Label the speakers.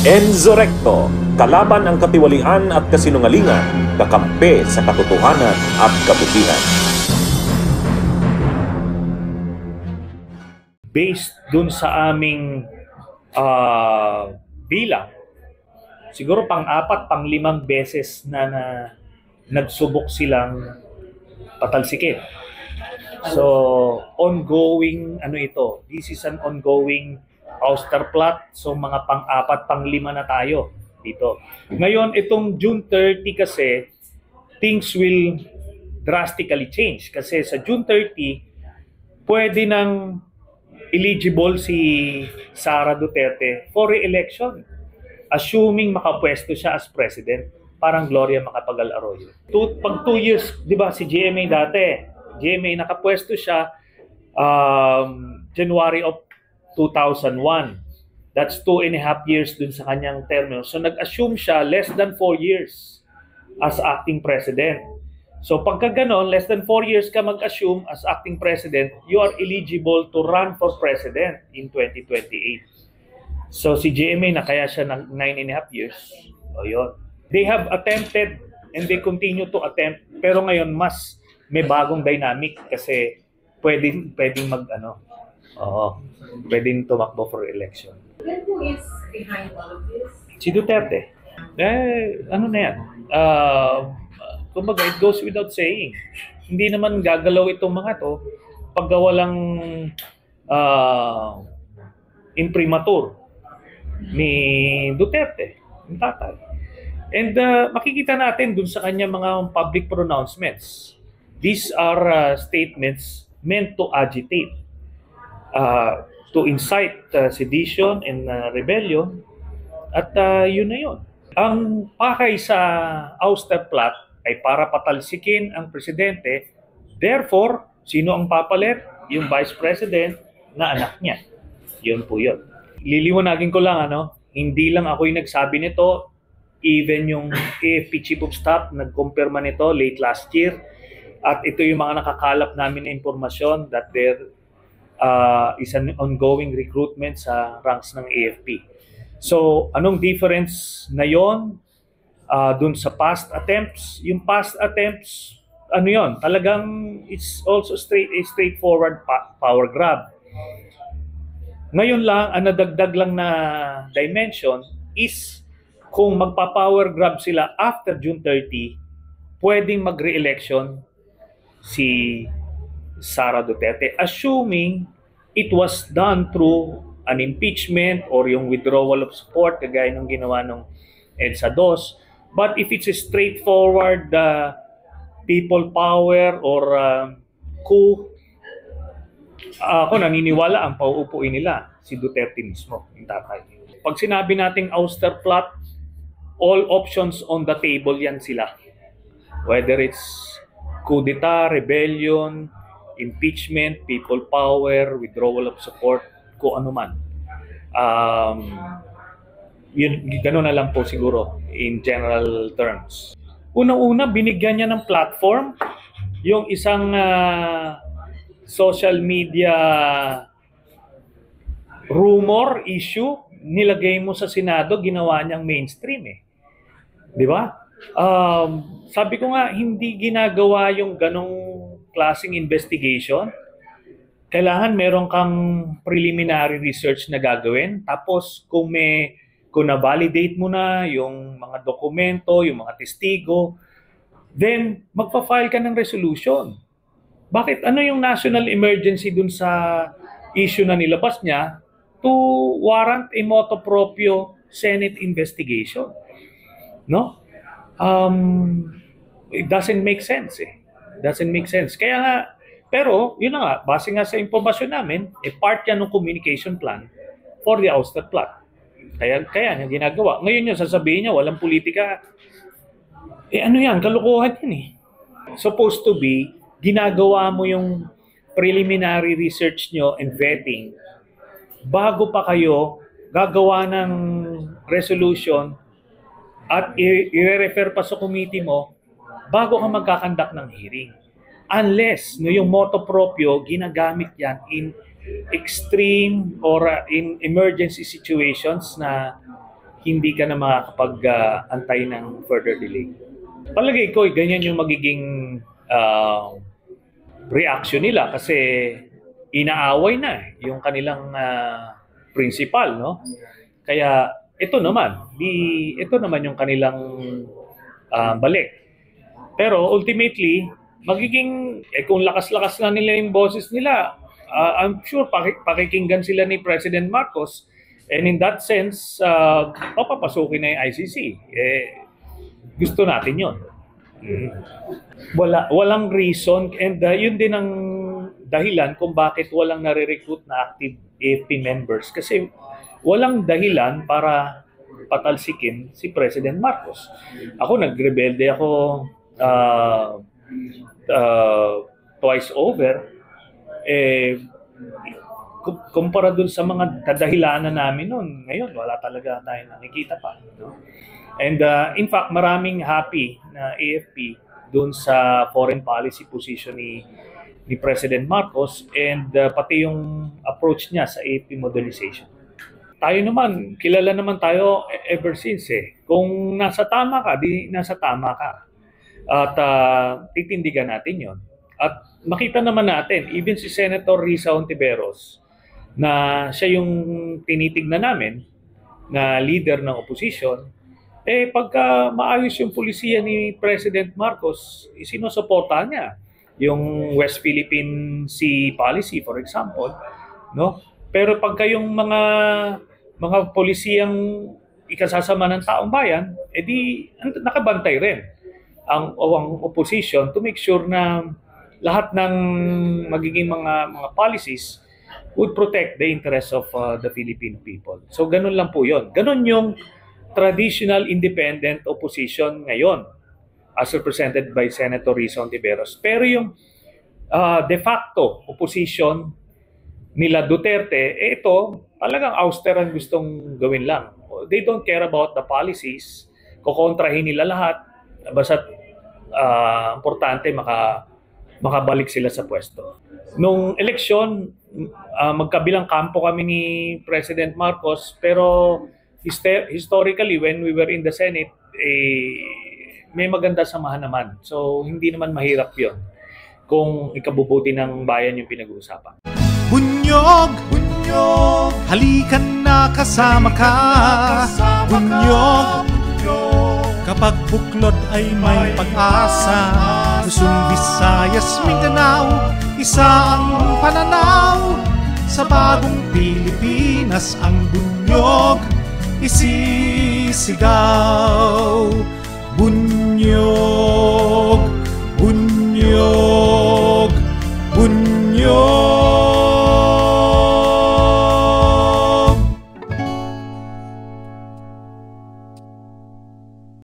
Speaker 1: Enzo Recto, kalaban ang katiwalian at kasinungalingan, kakampi sa katotohanan at kabutihan.
Speaker 2: Based dun sa aming bilang, siguro pang-4, pang-5 beses na nagsubok silang patalsikin. So, ongoing, ito? This is an ongoing ouster plot. So, mga pang-4, pang-5 na tayo dito. Ngayon, itong June 30 kasi, things will drastically change. Kasi sa June 30, pwede nang eligible si Sara Duterte for re-election. Assuming makapwesto siya as president, parang Gloria Macapagal-Arroyo. Pag 2 years, di ba, si GMA dati, GMA nakapwesto siya January of 2001. That's 2.5 years dun sa kanyang term. So nag-assume siya less than 4 years as acting president. So pagka ganon, less than 4 years ka mag-assume as acting president, you are eligible to run for president in 2028. So si GMA na kaya siya ng 9.5 years. O yun. They have attempted and they continue to attempt, pero ngayon mas may bagong dynamic kasi pwedeng pwedeng tumakbo for election.
Speaker 3: Then who is behind all of this?
Speaker 2: Si Duterte. Ano na yan? Kumbaga, it goes without saying. Hindi naman gagalaw itong mga to pag walang imprimatur ni Duterte, yung tatay. And makikita natin dun sa kanya mga public pronouncements. These are statements meant to agitate, to incite sedition and rebellion. At yun na yun. Ang pakay sa ouster plot ay para patalsikin ang presidente. Therefore, sino ang papalit? Yung vice president na anak niya. Yun po yun. Liliwanagin ko lang, hindi lang ako yung nagsabi nito. Even yung AFP Chief of Staff nagkumpirma nito late last year. At ito yung mga nakakalap namin na impormasyon that there is an ongoing recruitment sa ranks ng AFP. So, anong difference na yon dun sa past attempts? Yung past attempts, talagang it's also a straightforward power grab. Ngayon lang, ang nadagdag lang na dimension is kung magpa-power grab sila after June 30, pwedeng mag-re-election si Sara Duterte, assuming it was done through an impeachment or yung withdrawal of support kagaya ng ginawa ng EDSA 2. But if it's a straightforward people power or coup, ako naniniwala ang pauupuin nila si Duterte mismo, yung tatay. Pag sinabi nating ouster plot, all options on the table yan sila. Whether it's coup d'etat, rebellion, impeachment, people power, withdrawal of support, kung ano man. Gano'n na lang po siguro in general terms. Unang-una, binigyan niya ng platform yung isang social media rumor, issue, nilagay mo sa Senado, ginawa niyang mainstream eh. Di ba? Sabi ko nga, hindi ginagawa yung ganong klaseng investigation. Kailangan meron kang preliminary research na gagawin. Tapos kung na-validate mo na yung mga dokumento, yung mga testigo, then magpa-file ka ng resolution. Bakit? Ano yung national emergency dun sa issue na nilabas niya to warrant a motu proprio Senate investigation? No? It doesn't make sense eh. Doesn't make sense. Kaya nga, pero yun na nga, base nga sa impormasyon namin, part yan ng communication plan for the ouster plot. Kaya niya ginagawa. Ngayon yun, sasabihin niya, walang politika. Ano yan? Kalokohan yan eh. Supposed to be, ginagawa mo yung preliminary research nyo and vetting bago pa kayo gagawa ng resolution at i-refer pa sa committee mo bago ka magkakandak ng hearing. Unless yung motu proprio, ginagamit yan in extreme or in emergency situations na hindi ka na makakapag-antay ng further delay. Palagay ko, ganyan yung magiging reaction nila kasi inaaway na yung kanilang principal, no? Kaya ito naman yung kanilang balik. Pero ultimately, magiging kung lakas-lakas na nila yung boses nila, I'm sure pakikinggan sila ni President Marcos, and in that sense, papapasukin na yung ICC. Gusto natin yun. Walang reason, and yun din ang dahilan kung bakit walang nare-recruit na active AFP members, kasi walang dahilan para patalsikin si President Marcos. Ako, nagrebelde ako twice over. Kumpara dun sa mga kadahilanan namin noon, ngayon wala talaga tayong nakikita pa, no? And in fact, maraming happy na AFP dun sa foreign policy position ni President Marcos, and pati yung approach niya sa AFP modernization. Tayo naman, kilala naman tayo ever since Kung nasa tama ka, di nasa tama ka. At titindigan natin yon. At makita naman natin, even si Senator Risa Hontiveros, na siya yung tinitignan namin na leader ng opposition, pagka maayos yung pulisiya ni President Marcos, sinusuportahan niya yung West Philippine Sea Policy, for example, no? Pero pagka yung mga polisiyang ikasasama ng taong bayan, di nakabantay rin ang opposition to make sure na lahat ng magiging mga policies would protect the interests of the Filipino people. So ganun lang po yun. Ganun yung traditional independent opposition ngayon as represented by Senator Risa Hontiveros. Pero yung de facto opposition nila Duterte, ito talagang auster ang gustong gawin lang. They don't care about the policies. Kukontrahin nila lahat. Basta importante makabalik sila sa pwesto. Nung eleksyon, magkabilang kampo kami ni President Marcos, pero historically, when we were in the Senate, may maganda samahan naman. So, hindi naman mahirap yon kung ikabubuti ng bayan yung pinag-uusapan.
Speaker 4: Bunyog, bunyog, halikan na kasama ka. Bunyog, kapag buklod ay may pag-asa. Luzon, Visayas, Mindanao, isa ang pananaw. Sa bagong Pilipinas ang bunyog isisigaw. Bunyog.